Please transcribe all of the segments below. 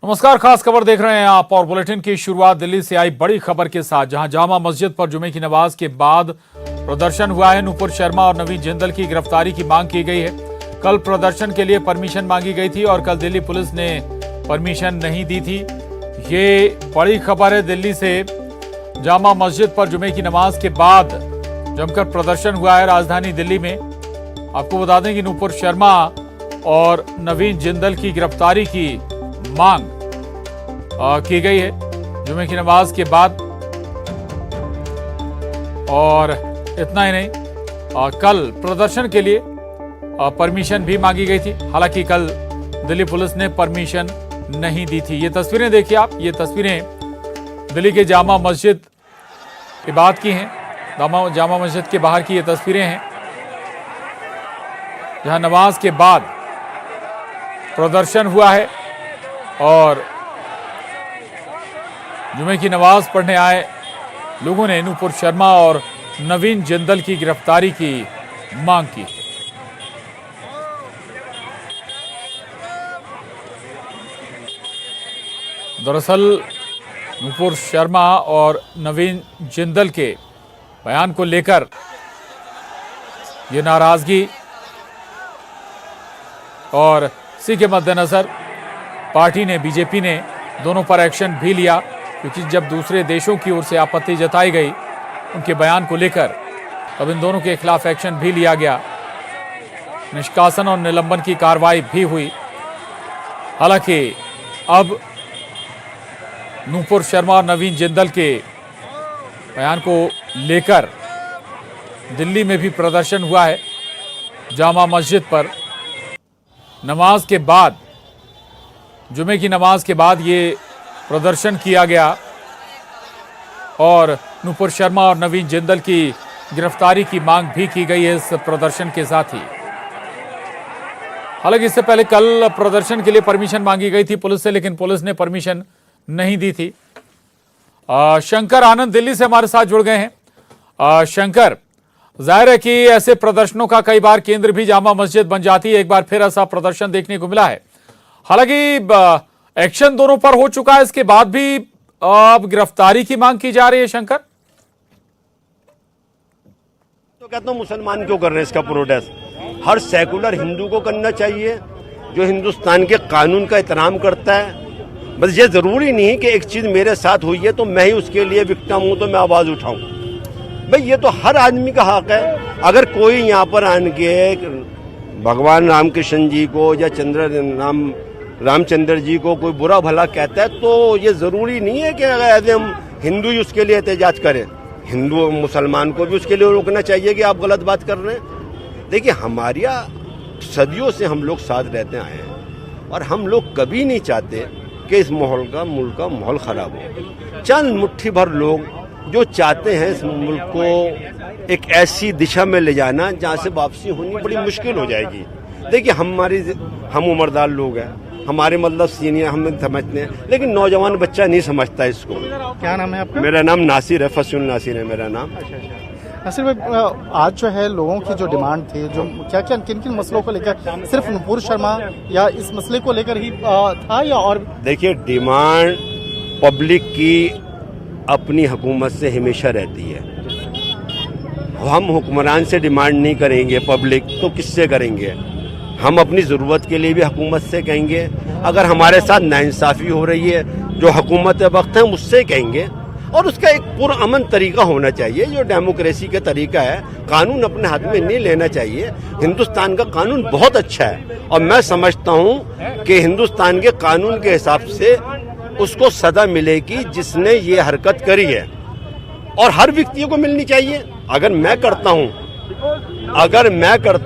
नमस्कार, खास खबर देख रहे हैं आप और बुलेटिन की शुरुआत दिल्ली से आई बड़ी खबर के साथ, जहां जामा मस्जिद पर जुमे की नमाज के बाद प्रदर्शन हुआ है। नूपुर शर्मा और नवीन जिंदल की गिरफ्तारी की मांग की गई है। कल प्रदर्शन के लिए परमिशन मांगी गई थी और कल दिल्ली पुलिस ने परमिशन नहीं दी थी। ये बड़ी खबर है दिल्ली से। जामा मस्जिद पर जुमे की नमाज के बाद जमकर प्रदर्शन हुआ है राजधानी दिल्ली में। आपको बता दें कि नूपुर शर्मा और नवीन जिंदल की गिरफ्तारी की मांग की गई है जुमे की नमाज के बाद। और इतना ही नहीं, कल प्रदर्शन के लिए परमिशन भी मांगी गई थी। हालांकि कल दिल्ली पुलिस ने परमिशन नहीं दी थी। ये तस्वीरें देखिए आप, ये तस्वीरें दिल्ली के जामा मस्जिद के बाद की हैं। जामा मस्जिद के बाहर की ये तस्वीरें हैं, जहां नमाज के बाद प्रदर्शन हुआ है और जुमे की नमाज पढ़ने आए लोगों ने नूपुर शर्मा और नवीन जिंदल की गिरफ्तारी की मांग की। दरअसल नूपुर शर्मा और नवीन जिंदल के बयान को लेकर ये नाराजगी और इसी के मद्देनजर पार्टी ने, बीजेपी ने दोनों पर एक्शन भी लिया, क्योंकि जब दूसरे देशों की ओर से आपत्ति जताई गई उनके बयान को लेकर, तब इन दोनों के खिलाफ एक्शन भी लिया गया। निष्कासन और निलंबन की कार्रवाई भी हुई। हालांकि अब नूपुर शर्मा और नवीन जिंदल के बयान को लेकर दिल्ली में भी प्रदर्शन हुआ है। जामा मस्जिद पर नमाज के बाद, जुमे की नमाज के बाद ये प्रदर्शन किया गया और नूपुर शर्मा और नवीन जिंदल की गिरफ्तारी की मांग भी की गई है इस प्रदर्शन के साथ ही। हालांकि इससे पहले कल प्रदर्शन के लिए परमिशन मांगी गई थी पुलिस से, लेकिन पुलिस ने परमिशन नहीं दी थी। शंकर आनंद दिल्ली से हमारे साथ जुड़ गए हैं। शंकर, जाहिर है कि ऐसे प्रदर्शनों का कई बार केंद्र भी जामा मस्जिद बन जाती है। एक बार फिर ऐसा प्रदर्शन देखने को मिला है। हालांकि एक्शन दोनों पर हो चुका है, इसके बाद भी अब गिरफ्तारी की मांग की जा रही है। शंकर, तो कहता हूं मुसलमान क्यों कर रहे हैं इसका प्रोटेस्ट? हर सेकुलर हिंदू को करना चाहिए जो हिंदुस्तान के कानून का एहतराम करता है। बस ये जरूरी नहीं कि एक चीज मेरे साथ हुई है तो मैं ही उसके लिए विक्टिम हूं तो मैं आवाज उठाऊं। भाई ये तो हर आदमी का हक है। अगर कोई यहाँ पर आन के भगवान रामकृष्ण जी को या रामचंद्र जी को कोई बुरा भला कहता है तो ये जरूरी नहीं है कि अगर हम हिंदू ही उसके लिए एहतजाज करें। हिंदू मुसलमान को भी उसके लिए रोकना चाहिए कि आप गलत बात कर रहे हैं। देखिए, हमारे सदियों से हम लोग साथ रहते आए हैं और हम लोग कभी नहीं चाहते कि इस मुल्क का माहौल खराब हो। चंद मुट्ठी भर लोग जो चाहते हैं इस मुल्क को एक ऐसी दिशा में ले जाना जहाँ से वापसी होनी बड़ी मुश्किल हो जाएगी। देखिए, हम उम्रदार लोग हैं, हमारे मतलब सीनियर हम समझते हैं, लेकिन नौजवान बच्चा नहीं समझता इसको। क्या नाम है आपका? मेरा नाम नासिर है, फसूल नासिर है मेरा नाम। नासिर भाई, आज जो है लोगों की जो डिमांड थी, जो क्या क्या किन किन मसलों को लेकर, सिर्फ नूपुर शर्मा या इस मसले को लेकर ही था या और? देखिए, डिमांड पब्लिक की अपनी हुकूमत से हमेशा रहती है। हम हुक्मरान से डिमांड नहीं करेंगे, पब्लिक तो किससे करेंगे? हम अपनी ज़रूरत के लिए भी हुकूमत से कहेंगे। अगर हमारे साथ नाइंसाफ़ी हो रही है, जो हुकूमत वक्त है, उससे कहेंगे। और उसका एक पुरअमन तरीका होना चाहिए, जो डेमोक्रेसी का तरीका है। कानून अपने हाथ में नहीं लेना चाहिए। हिंदुस्तान का कानून बहुत अच्छा है और मैं समझता हूँ कि हिंदुस्तान के कानून के हिसाब से उसको सजा मिलेगी जिसने ये हरकत करी है, और हर व्यक्ति को मिलनी चाहिए। अगर मैं करता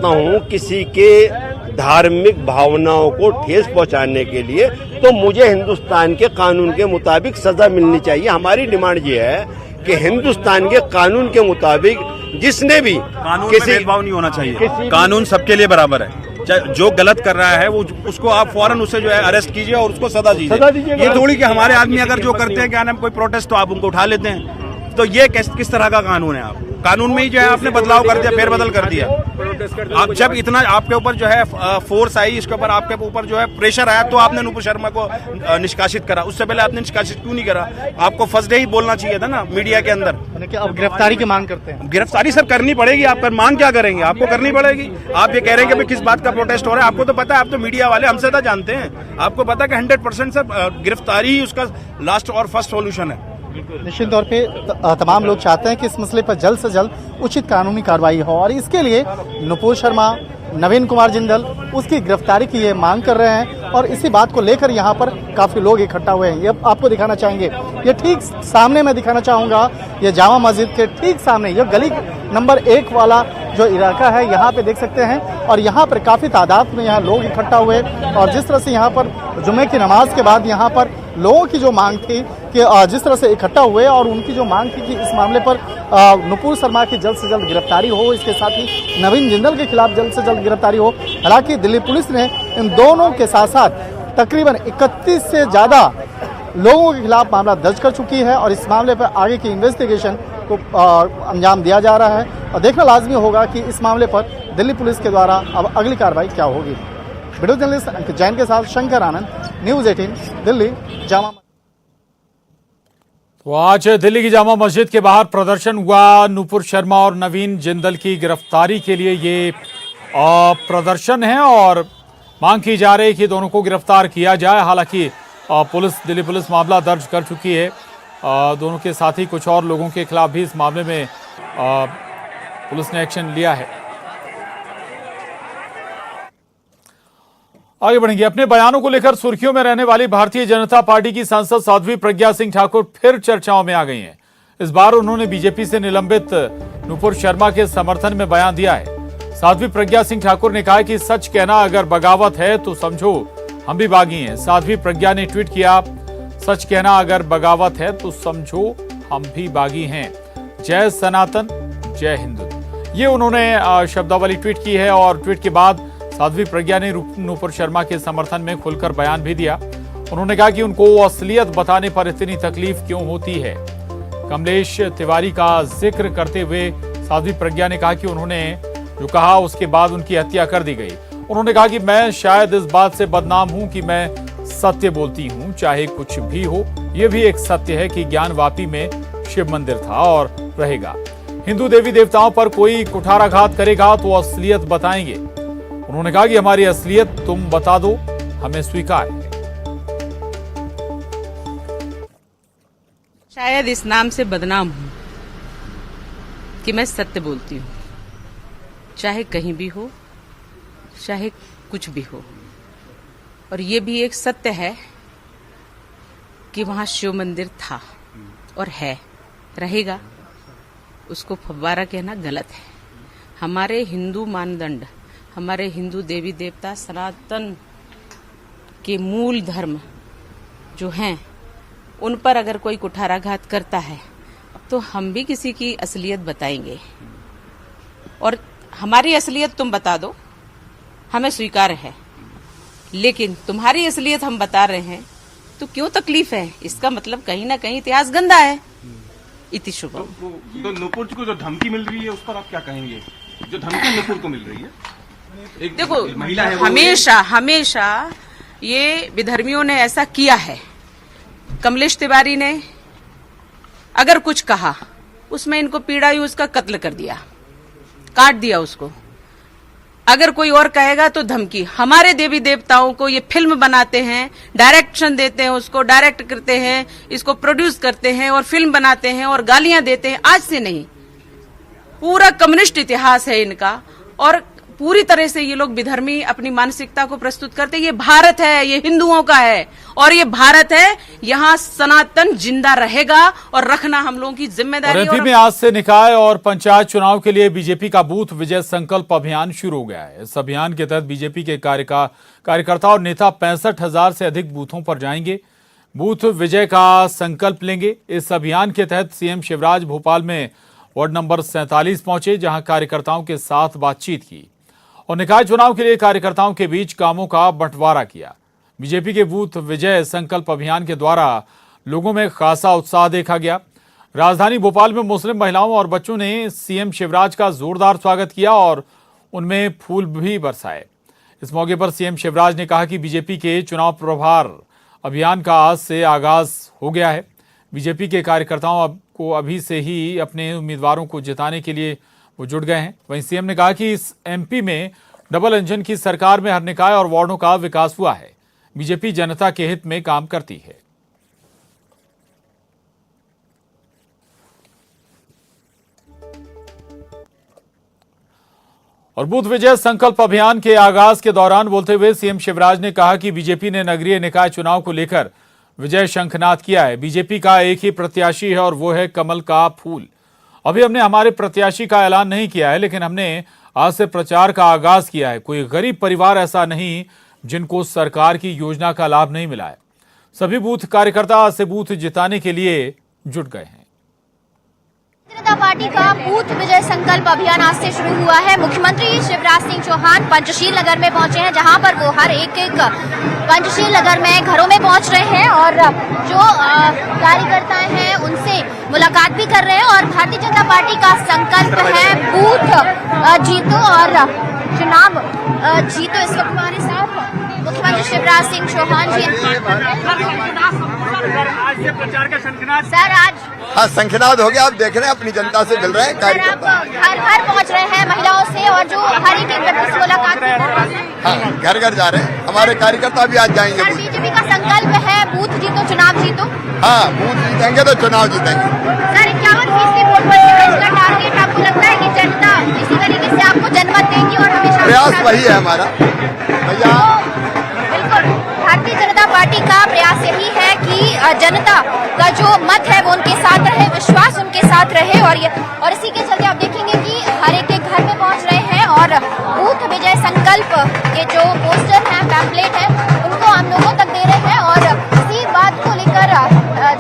हूँ किसी के धार्मिक भावनाओं को ठेस पहुंचाने के लिए, तो मुझे हिंदुस्तान के कानून के मुताबिक सजा मिलनी चाहिए। हमारी डिमांड ये है कि हिंदुस्तान के कानून के मुताबिक जिसने भी किसी भेदभाव नहीं होना चाहिए। कानून सबके लिए बराबर है। जो गलत कर रहा है वो उसको आप फौरन उसे जो है अरेस्ट कीजिए और उसको सजा दीजिए। ये थोड़ी कि हमारे आदमी अगर जो करते हैं क्या नाम कोई प्रोटेस्ट तो आप उनको उठा लेते हैं। तो ये किस तरह का कानून है? आप कानून में ही जो है आपने बदलाव कर दिया, फेरबदल कर दिया। आप जब इतना आपके ऊपर जो है फोर्स आई, इसके ऊपर आपके ऊपर जो है प्रेशर आया, तो आपने नुपुर शर्मा को निष्कासित करा। उससे पहले आपने निष्कासित क्यों नहीं करा? आपको फर्स्ट डे ही बोलना चाहिए था ना मीडिया के अंदर। अब गिरफ्तारी की मांग करते हैं। गिरफ्तारी सर करनी पड़ेगी। आप मांग क्या करेंगे? आपको करनी पड़ेगी। आप ये कह रहे हैं कि किस बात का प्रोटेस्ट हो रहा है, आपको तो पता है, आप तो मीडिया वाले हमसे तो जानते हैं। आपको पता है कि 100% सर गिरफ्तारी ही उसका लास्ट और फर्स्ट सॉल्यूशन है। निश्चित तौर पे तमाम लोग चाहते हैं कि इस मसले पर जल्द से जल्द उचित कानूनी कार्रवाई हो और इसके लिए नुपुर शर्मा, नवीन कुमार जिंदल उसकी गिरफ्तारी की ये मांग कर रहे हैं और इसी बात को लेकर यहाँ पर काफी लोग इकट्ठा हुए हैं। ये आपको दिखाना चाहेंगे, ये ठीक सामने मैं दिखाना चाहूंगा, ये जामा मस्जिद के ठीक सामने ये गली नंबर 1 वाला जो इलाका है, यहाँ पे देख सकते हैं। और यहाँ पर काफी तादाद में यहाँ लोग इकट्ठा हुए और जिस तरह से यहाँ पर जुमे की नमाज के बाद यहाँ पर लोगों की जो मांग थी कि जिस तरह से इकट्ठा हुए और उनकी जो मांग थी कि इस मामले पर नुपुर शर्मा की जल्द से जल्द गिरफ्तारी हो, इसके साथ ही नवीन जिंदल के खिलाफ जल्द से जल्द गिरफ्तारी हो। हालांकि दिल्ली पुलिस ने इन दोनों के साथ साथ तकरीबन 31 से ज्यादा लोगों के खिलाफ मामला दर्ज कर चुकी है और इस मामले पर आगे की इन्वेस्टिगेशन को अंजाम दिया जा रहा है और देखना लाजमी होगा कि इस मामले पर दिल्ली पुलिस के द्वारा अब अगली कार्रवाई क्या होगी। वीडियो जर्नलिस्ट अंकित जैन के साथ शंकर आनंद, न्यूज़ 18 दिल्ली जामा। तो आज दिल्ली की जामा मस्जिद के बाहर प्रदर्शन हुआ। नुपुर शर्मा और नवीन जिंदल की गिरफ्तारी के लिए ये प्रदर्शन है और मांग की जा रही है कि दोनों को गिरफ्तार किया जाए। हालांकि दिल्ली पुलिस मामला दर्ज कर चुकी है। दोनों के साथ ही कुछ और लोगों के खिलाफ भी इस मामले में पुलिस ने एक्शन लिया है। आगे बढ़ेंगे। अपने बयानों को लेकर सुर्खियों में रहने वाली भारतीय जनता पार्टी की सांसद साध्वी प्रज्ञा सिंह ठाकुर फिर चर्चाओं में आ गई हैं। इस बार उन्होंने बीजेपी से निलंबित नुपुर शर्मा के समर्थन में बयान दिया है। साध्वी प्रज्ञा सिंह ठाकुर ने कहा कि सच कहना अगर बगावत है तो समझो हम भी बागी हैं। साध्वी प्रज्ञा ने ट्वीट किया, सच कहना अगर बगावत है तो समझो हम भी बागी हैं। जय सनातन, जय हिंदू, ये उन्होंने शब्दावली ट्वीट की है और ट्वीट के बाद साध्वी प्रज्ञा ने नुपुर शर्मा के समर्थन में खुलकर बयान भी दिया। उन्होंने कहा कि उनको असलियत बताने पर इतनी तकलीफ क्यों होती है। कमलेश तिवारी का जिक्र करते हुए साध्वी प्रज्ञा ने कहा कि उन्होंने जो कहा उसके बाद उनकी हत्या कर दी गई। उन्होंने कहा कि मैं शायद इस बात से बदनाम हूं कि मैं सत्य बोलती हूं, चाहे कुछ भी हो। यह भी एक सत्य है कि ज्ञानवापी में शिव मंदिर था और रहेगा। हिंदू देवी देवताओं पर कोई कुठाराघात करेगा तो असलियत बताएंगे। उन्होंने कहा कि हमारी असलियत तुम बता दो, हमें स्वीकार है। शायद इस नाम से बदनाम हूं कि मैं सत्य बोलती हूं, चाहे कहीं भी हो, चाहे कुछ भी हो। और ये भी एक सत्य है कि वहां शिव मंदिर था और है, रहेगा। उसको फव्वारा कहना गलत है। हमारे हिंदू मानदंड, हमारे हिंदू देवी देवता सनातन के मूल धर्म जो हैं, उन पर अगर कोई कुठाराघात करता है तो हम भी किसी की असलियत बताएंगे। और हमारी असलियत तुम बता दो, हमें स्वीकार है। लेकिन तुम्हारी असलियत हम बता रहे हैं तो क्यों तकलीफ है? इसका मतलब कहीं ना कहीं इतिहास गंदा है। इति शुभम। तो नुपुर को जो धमकी मिल रही है उस पर आप क्या कहेंगे? जो धमकी नुपुर को मिल रही है, देखो, हमेशा ये विधर्मियों ने ऐसा किया है। कमलेश तिवारी ने अगर कुछ कहा, उसमें इनको पीड़ा ही उसका कत्ल कर दिया, काट दिया उसको। अगर कोई और कहेगा तो धमकी। हमारे देवी देवताओं को ये फिल्म बनाते हैं, डायरेक्शन देते हैं, उसको डायरेक्ट करते हैं, इसको प्रोड्यूस करते हैं और फिल्म बनाते हैं और गालियां देते हैं। आज से नहीं, पूरा कम्युनिस्ट इतिहास है इनका। और पूरी तरह से ये लोग विधर्मी अपनी मानसिकता को प्रस्तुत करते हैं। ये भारत है, ये हिंदुओं का है और ये भारत है, यहाँ सनातन जिंदा रहेगा और रखना हम लोगों की जिम्मेदारी है। एमपी में आज से निकाय और पंचायत चुनाव के लिए बीजेपी का बूथ विजय संकल्प अभियान शुरू हो गया है। इस अभियान के तहत बीजेपी के कार्यकर्ता और नेता 65,000 से अधिक बूथों पर जाएंगे, बूथ विजय का संकल्प लेंगे। इस अभियान के तहत सीएम शिवराज भोपाल में वार्ड नंबर 47 पहुंचे, जहां कार्यकर्ताओं के साथ बातचीत की और निकाय चुनाव के लिए कार्यकर्ताओं के बीच कामों का बंटवारा किया। बीजेपी के बूथ विजय संकल्प अभियान के द्वारा लोगों में खासा उत्साह देखा गया। राजधानी भोपाल में मुस्लिम महिलाओं और बच्चों ने सीएम शिवराज का जोरदार स्वागत किया और उनमें फूल भी बरसाए। इस मौके पर सीएम शिवराज ने कहा कि बीजेपी के चुनाव प्रभार अभियान का आज से आगाज हो गया है। बीजेपी के कार्यकर्ताओं को अभी से ही अपने उम्मीदवारों को जिताने के लिए वो जुट गए हैं। वहीं सीएम ने कहा कि इस एमपी में डबल इंजन की सरकार में हर निकाय और वार्डों का विकास हुआ है। बीजेपी जनता के हित में काम करती है। और बूथ विजय संकल्प अभियान के आगाज के दौरान बोलते हुए सीएम शिवराज ने कहा कि बीजेपी ने नगरीय निकाय चुनाव को लेकर विजय शंखनाद किया है। बीजेपी का एक ही प्रत्याशी है और वो है कमल का फूल। अभी हमने हमारे प्रत्याशी का ऐलान नहीं किया है, लेकिन हमने आज से प्रचार का आगाज किया है। कोई गरीब परिवार ऐसा नहीं जिनको सरकार की योजना का लाभ नहीं मिला है। सभी बूथ कार्यकर्ता आज से बूथ जिताने के लिए जुट गए हैं। जनता पार्टी का बूथ विजय संकल्प अभियान आज से शुरू हुआ है। मुख्यमंत्री शिवराज सिंह चौहान पंचशील नगर में पहुंचे हैं, जहां पर वो हर एक पंचशील नगर में घरों में पहुंच रहे हैं और जो कार्यकर्ता हैं उनसे मुलाकात भी कर रहे हैं। और भारतीय जनता पार्टी का संकल्प है बूथ जीतो और चुनाव जीतो। इस वक्त हमारे साथ मुख्यमंत्री शिवराज सिंह चौहान जी। आज से प्रचार का शंखनाद सर, आज हाँ शंखनाद हो गया। आप देख रहे हैं अपनी जनता से मिल रहे हैं कार्यकर्ता, घर घर पहुंच रहे हैं महिलाओं से और जो हर एक व्यक्ति से मुलाकात कर रहे हैं। हाँ घर घर जा रहे हैं। हमारे कार्यकर्ता भी आज जाएंगे। सर, बीजेपी का संकल्प है बूथ जीतो चुनाव जीतो। हाँ बूथ जीतेंगे तो चुनाव जीतेंगे। सर, 51% वोट परसेंटेज का टारगेट, आपको लगता है कि जनता इसी तरीके से आपको जनमत देगी और हमेशा प्रयास वही है हमारा भैया। बिल्कुल, भारतीय जनता पार्टी का प्रयास यही है कि जनता का जो मत है वो उनके साथ रहे, विश्वास उनके साथ रहे। और इसी के चलते आप देखेंगे कि हर एक के घर में पहुंच रहे हैं और बूथ विजय संकल्प के जो पोस्टर हैं, पैम्पलेट है, उनको हम लोगों तक दे रहे हैं। और इसी बात को लेकर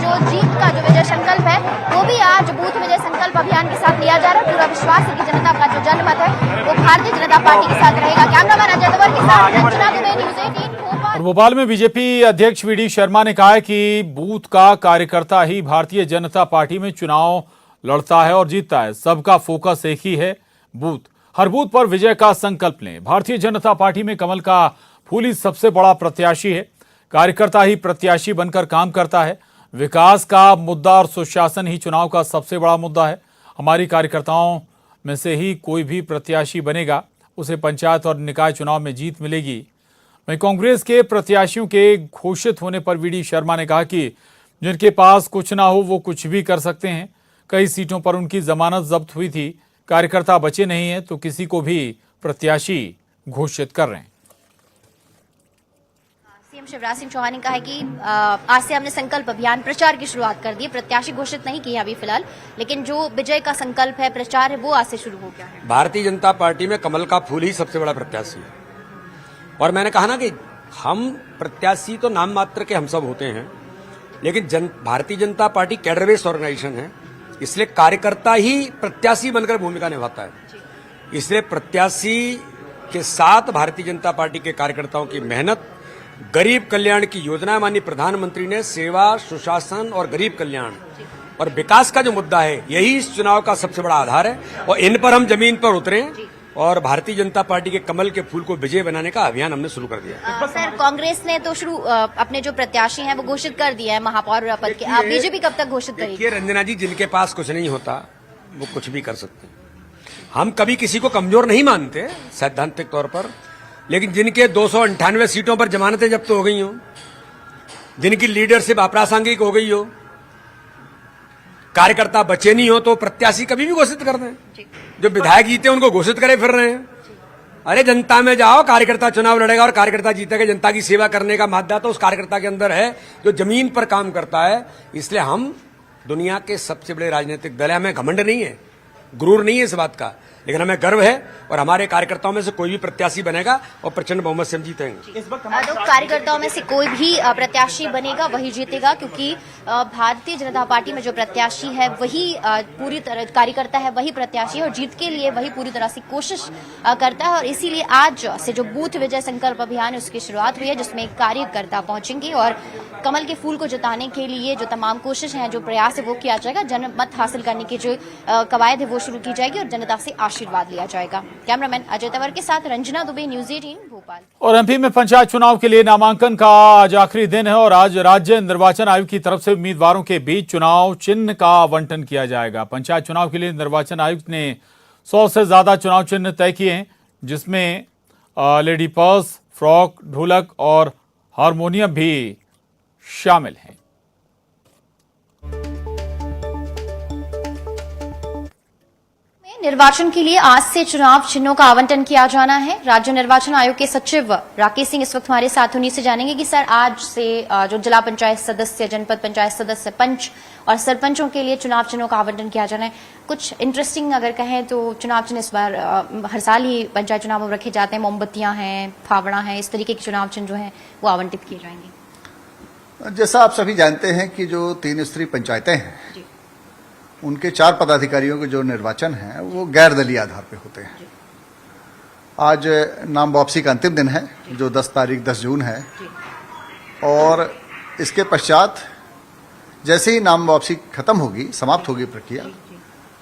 जो जीत का जो विजय संकल्प है वो भी आज बूथ विजय संकल्प अभियान के साथ लिया जा रहा है। पूरा विश्वास है कि जनता का जो जनमत है वो भारतीय जनता पार्टी के साथ रहेगा। कैमरामैन अजय तंवर के साथ रंजना दुबे, न्यूज़ 18 भोपाल। और भोपाल में बीजेपी अध्यक्ष वी डी शर्मा ने कहा है कि बूथ का कार्यकर्ता ही भारतीय जनता पार्टी में चुनाव लड़ता है और जीतता है। सबका फोकस एक ही है, बूथ। हर बूथ पर विजय का संकल्प लें। भारतीय जनता पार्टी में कमल का फूल ही सबसे बड़ा प्रत्याशी है। कार्यकर्ता ही प्रत्याशी बनकर काम करता है। विकास का मुद्दा और सुशासन ही चुनाव का सबसे बड़ा मुद्दा है। हमारी कार्यकर्ताओं में से ही कोई भी प्रत्याशी बनेगा, उसे पंचायत और निकाय चुनाव में जीत मिलेगी। वहीं कांग्रेस के प्रत्याशियों के घोषित होने पर वी डी शर्मा ने कहा कि जिनके पास कुछ ना हो वो कुछ भी कर सकते हैं। कई सीटों पर उनकी जमानत जब्त हुई थी। कार्यकर्ता बचे नहीं हैं तो किसी को भी प्रत्याशी घोषित कर रहे हैं। सीएम शिवराज सिंह चौहान ने कहा है कि आज से हमने संकल्प अभियान प्रचार की शुरुआत कर दी है। प्रत्याशी घोषित नहीं किए अभी फिलहाल, लेकिन जो विजय का संकल्प है, प्रचार है, वो आज से शुरू हो गया है। भारतीय जनता पार्टी में कमल का फूल ही सबसे बड़ा प्रत्याशी है। और मैंने कहा ना कि हम प्रत्याशी तो नाम मात्र के हम सब होते हैं, लेकिन Bharatiya Janata party cadre based organisation है, इसलिए कार्यकर्ता ही प्रत्याशी बनकर भूमिका निभाता है। इसलिए प्रत्याशी के साथ भारतीय जनता पार्टी के कार्यकर्ताओं की मेहनत, गरीब कल्याण की योजना, माननीय प्रधानमंत्री ने सेवा, सुशासन और गरीब कल्याण और विकास का जो मुद्दा है, यही इस चुनाव का सबसे बड़ा आधार है। और इन पर हम जमीन पर उतरे और भारतीय जनता पार्टी के कमल के फूल को विजय बनाने का अभियान हमने शुरू कर दिया। सर, कांग्रेस ने तो अपने जो प्रत्याशी हैं वो घोषित कर दिया है महापौर पद के। आप बीजेपी कब तक घोषित करेगी? देखिए रंजना जी, जिनके पास कुछ नहीं होता वो कुछ भी कर सकते हैं। हम कभी किसी को कमजोर नहीं मानते सैद्धांतिक तौर पर, लेकिन जिनके 298 सीटों पर जमानतें जब्त हो गई हो, जिनकी लीडरशिप अप्रासंगिक हो गई हो, कार्यकर्ता बचे नहीं हो, तो प्रत्याशी कभी भी घोषित कर दें। जो विधायक जीते उनको घोषित करे फिर रहे हैं। अरे जनता में जाओ, कार्यकर्ता चुनाव लड़ेगा और कार्यकर्ता जीतेगा। जनता की सेवा करने का मादा तो उस कार्यकर्ता के अंदर है जो जमीन पर काम करता है। इसलिए हम दुनिया के सबसे बड़े राजनीतिक दल है। हमें घमंड नहीं है, गुरूर नहीं है इस बात का, लेकिन हमें गर्व है और हमारे कार्यकर्ताओं में से कोई भी प्रत्याशी बनेगा और प्रचंड बहुमत से हम जीतेंगे। तो कार्यकर्ताओं में से कोई भी प्रत्याशी बनेगा वही जीतेगा, क्योंकि भारतीय जनता पार्टी में जो प्रत्याशी है वही पूरी तरह कार्यकर्ता है, वही प्रत्याशी है और जीत के लिए वही पूरी तरह से कोशिश करता है। और इसीलिए आज से जो बूथ विजय संकल्प अभियान है उसकी शुरुआत हुई है, जिसमें कार्यकर्ता पहुंचेंगे और कमल के फूल को जताने के लिए जो तमाम कोशिश है, जो प्रयास है वो किया जाएगा। जनमत हासिल करने की जो कवायद है वो शुरू की जाएगी और जनता से आशीर्वाद लिया जाएगा। कैमरामैन अजय तंवर के साथ रंजना दुबे, न्यूज़ 18 भोपाल। और एमपी में पंचायत चुनाव के लिए नामांकन का आज आखिरी दिन है और आज राज्य निर्वाचन आयोग की तरफ से उम्मीदवारों के बीच चुनाव चिन्ह का आवंटन किया जाएगा। पंचायत चुनाव के लिए निर्वाचन आयुक्त ने 100 से ज्यादा चुनाव चिन्ह तय किए हैं, जिसमें लेडी पर्स, फ्रॉक, ढोलक और हारमोनियम भी शामिल हैं। निर्वाचन के लिए आज से चुनाव चिन्हों का आवंटन किया जाना है। राज्य निर्वाचन आयोग के सचिव राकेश सिंह इस वक्त हमारे साथ, उन्हीं से जानेंगे कि सर आज से जो जिला पंचायत सदस्य, जनपद पंचायत सदस्य, पंच और सरपंचों के लिए चुनाव चिन्हों का आवंटन किया जाना है। कुछ इंटरेस्टिंग अगर कहें तो चुनाव चिन्ह इस बार हर साल ही पंचायत चुनाव में रखे जाते हैं, मोमबत्तियां हैं, फावड़ा है, इस तरीके के चुनाव चिन्ह जो है वो आवंटित किए जाएंगे। जैसा आप सभी जानते हैं कि जो 3 स्तरीय पंचायतें हैं उनके 4 पदाधिकारियों के जो निर्वाचन है वो गैर दलीय आधार पे होते हैं। आज नाम वापसी का अंतिम दिन है जो 10 जून है और इसके पश्चात जैसे ही नाम वापसी खत्म होगी, समाप्त होगी प्रक्रिया,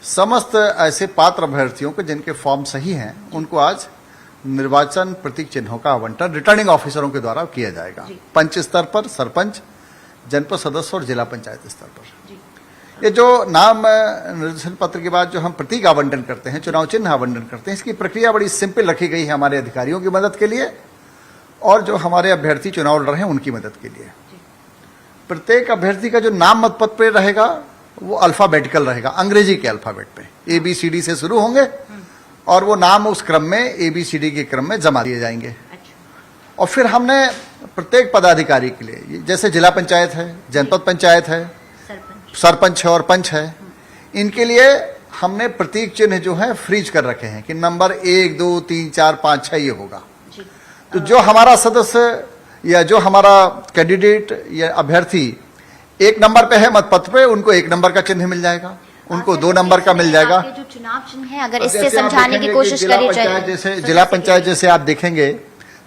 समस्त ऐसे पात्र अभ्यर्थियों को जिनके फॉर्म सही हैं उनको आज निर्वाचन प्रतीक चिन्हों का आवंटन रिटर्निंग ऑफिसरों के द्वारा किया जाएगा। पंच स्तर पर, सरपंच, जनपद सदस्य और जिला पंचायत स्तर पर। ये जो नाम निर्देशन पत्र के बाद जो हम प्रतीक आवंटन करते हैं, चुनाव चिन्ह आवंटन करते हैं, इसकी प्रक्रिया बड़ी सिंपल रखी गई है हमारे अधिकारियों की मदद के लिए और जो हमारे अभ्यर्थी चुनाव लड़ रहे हैं उनकी मदद के लिए। प्रत्येक अभ्यर्थी का जो नाम मतपत्र पे रहेगा वो अल्फाबेटिकल रहेगा, अंग्रेजी के अल्फाबेट पे ABCD से शुरू होंगे और वो नाम उस क्रम में ABCD के क्रम में जमा दिए जाएंगे। और फिर हमने प्रत्येक पदाधिकारी के लिए, जैसे जिला पंचायत है, जनपद पंचायत है, सरपंच है और पंच है, इनके लिए हमने प्रतीक चिन्ह जो है फ्रीज कर रखे हैं कि नंबर 1, 2, 3, 4, 5, 6 ये होगा। तो जो हमारा सदस्य या जो हमारा कैंडिडेट या अभ्यर्थी 1 नंबर पे है मतपत्र पे, उनको 1 नंबर का चिन्ह मिल जाएगा, उनको 2 नंबर का मिल जाएगा। जो चुनाव चिन्ह है अगर इससे समझाने की कोशिश करी जाए, जैसे जिला पंचायत जैसे आप देखेंगे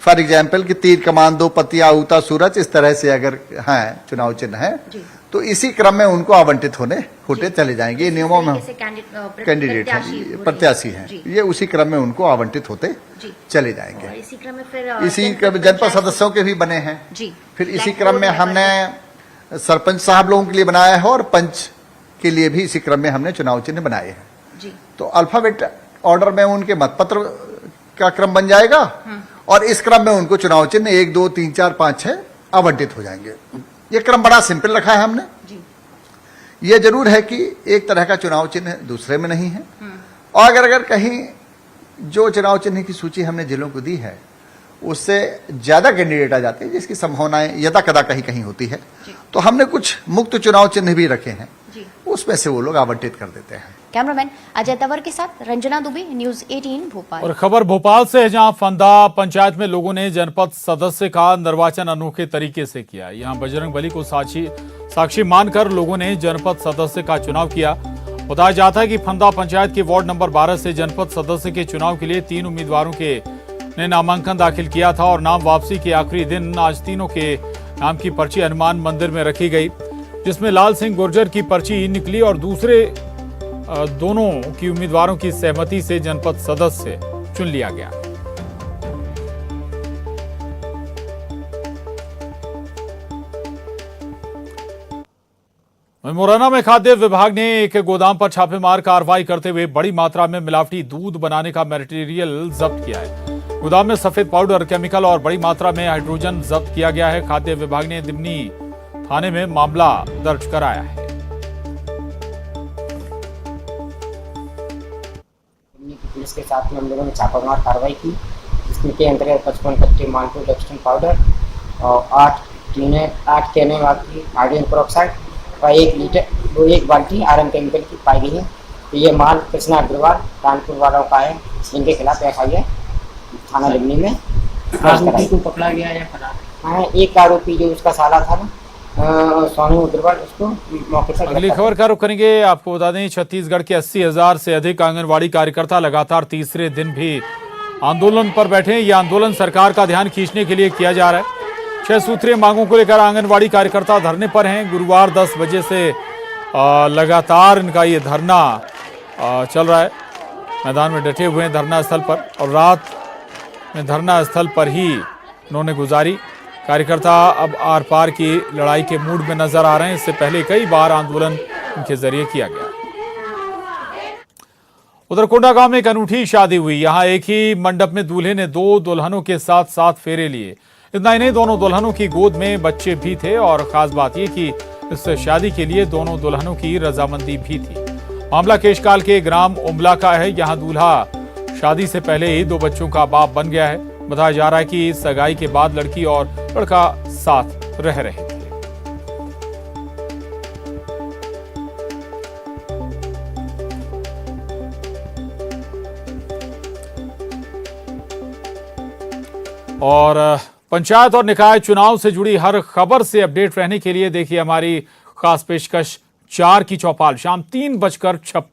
फॉर एग्जाम्पल कि तीर कमान, 2 पत्तियां, ऊता, सूरज, इस तरह से अगर है चुनाव चिन्ह है तो इसी क्रम में उनको आवंटित होते चले जाएंगे। नियमों में कैंडिडेट है, प्रत्याशी है, ये उसी क्रम में उनको आवंटित होते चले जाएंगे। इसी क्रम में फिर जनपद सदस्यों के भी बने हैं। फिर इसी क्रम में हमने सरपंच साहब लोगों के लिए बनाया है और पंच के लिए भी इसी क्रम में हमने चुनाव चिन्ह बनाए हैं। तो अल्फाबेट ऑर्डर में उनके मतपत्र का क्रम बन जाएगा और इस क्रम में उनको चुनाव चिन्ह 1, 2, 3, 4, 5, 6 आवंटित हो जाएंगे। ये क्रम बड़ा सिंपल रखा है हमने। ये जरूर है कि एक तरह का चुनाव चिन्ह दूसरे में नहीं है और अगर कहीं जो चुनाव चिन्ह की सूची हमने जिलों को दी है उससे ज्यादा कैंडिडेट आ जाते हैं जिसकी संभावनाएं यदा कदा कहीं कहीं होती है, तो हमने कुछ मुक्त चुनाव चिन्ह भी रखे हैं, उसमें से वो लोग आवंटित कर देते हैं। कैमरामैन अजय तंवर के साथ रंजना दुबे, न्यूज़ 18 भोपाल। और खबर भोपाल से है जहां फंदा पंचायत में लोगों ने जनपद सदस्य का निर्वाचन अनोखे तरीके से किया। यहां बजरंग बली को साक्षी मानकर लोगों ने जनपद सदस्य का चुनाव किया। बताया जाता है कि फंदा पंचायत के वार्ड नंबर 12 से जनपद सदस्य के चुनाव के लिए 3 उम्मीदवारों ने नामांकन दाखिल किया था और नाम वापसी के आखिरी दिन आज तीनों के नाम की पर्ची हनुमान मंदिर में रखी गई, जिसमें लाल सिंह गुर्जर की पर्ची निकली और दूसरे दोनों की उम्मीदवारों की सहमति से जनपद सदस्य चुन लिया गया। मुरैना में खाद्य विभाग ने एक गोदाम पर छापेमार कार्रवाई करते हुए बड़ी मात्रा में मिलावटी दूध बनाने का मटेरियल जब्त किया है। गोदाम में सफेद पाउडर, केमिकल और बड़ी मात्रा में हाइड्रोजन जब्त किया गया है। खाद्य विभाग ने दिमनी थाने में मामला दर्ज कराया है। पुलिस के साथ में हम लोगों ने छापामार कार्रवाई की, जिसके अंतर्गत 55 कट्टे मालपुर डेक्स्ट्रम पाउडर और 8 केने वाली हाइड्रोजन पेरोक्साइड और 1 बाल्टी आयरन केमिकल की पाई गई है। तो ये माल कृष्णा अग्रवाल कानपुर वालों का है, इनके खिलाफ FIR थाना लिमनी में आरोपी को पकड़ा गया है। हाँ, एक आरोपी जो उसका साला था ना सोनू अग्रवाल, उसको मौके पर। अगली खबर का रुख करेंगे। आपको बता दें छत्तीसगढ़ के 80,000 से अधिक आंगनवाड़ी कार्यकर्ता लगातार तीसरे दिन भी आंदोलन पर बैठे। यह आंदोलन सरकार का ध्यान खींचने के लिए किया जा रहा है। 6 सूत्रीय मांगों को लेकर आंगनवाड़ी कार्यकर्ता धरने पर हैं। गुरुवार 10 बजे से लगातार इनका ये धरना चल रहा है। मैदान में डटे हुए हैं धरना स्थल पर और रात में धरना स्थल पर ही उन्होंने गुजारी। कार्यकर्ता अब आर पार की लड़ाई के मूड में नजर आ रहे हैं। इससे पहले कई बार आंदोलन इनके जरिए किया गया। उधर कोंडागांव में एक अनूठी शादी हुई। यहां एक ही मंडप में दूल्हे ने 2 दुल्हनों के साथ 7 फेरे लिए। इतना ही नहीं, दोनों दुल्हनों की गोद में बच्चे भी थे और खास बात यह कि इस शादी के लिए दोनों दुल्हनों की रजामंदी भी थी। मामला केशकाल के ग्राम उमला का है। यहां दूल्हा शादी से पहले ही 2 बच्चों का बाप बन गया है। बताया जा रहा है कि सगाई के बाद लड़की और लड़का साथ रह रहे थे। और पंचायत और निकाय चुनाव से जुड़ी हर खबर से अपडेट रहने के लिए देखिए हमारी खास पेशकश 4 की चौपाल शाम 3:56